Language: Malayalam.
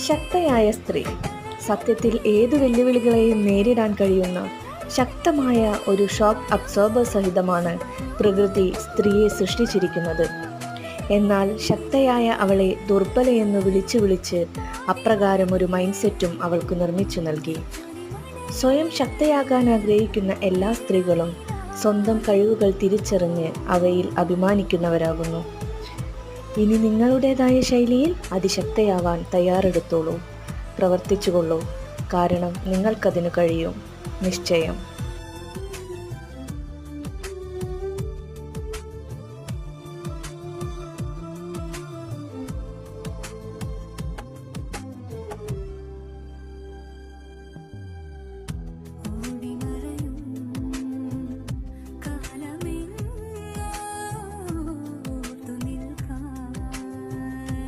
ശക്തയായ സ്ത്രീ സത്യത്തിൽ ഏതു വെല്ലുവിളികളെയും നേരിടാൻ കഴിയുന്ന ശക്തമായ ഒരു ഷോക്ക് അബ്സോർബർ സഹിതമാണ് പ്രകൃതി സ്ത്രീയെ സൃഷ്ടിച്ചിരിക്കുന്നത്. എന്നാൽ ശക്തയായ അവളെ ദുർബലയെന്ന് വിളിച്ച് അപ്രകാരം ഒരു മൈൻഡ് സെറ്റും അവൾക്ക് നിർമ്മിച്ചു നൽകി. സ്വയം ശക്തയാകാൻ ആഗ്രഹിക്കുന്ന എല്ലാ സ്ത്രീകളും സ്വന്തം കഴിവുകൾ തിരിച്ചറിഞ്ഞ് അവയിൽ അഭിമാനിക്കുന്നവരാകുന്നു. ഇനി നിങ്ങളുടേതായ ശൈലിയിൽ അതിശക്തയാവാൻ തയ്യാറെടുത്തോളൂ. പ്രവർത്തിച്ചുകൊള്ളൂ. കാരണം നിങ്ങൾക്കതിനു കഴിയും. നിശ്ചയം.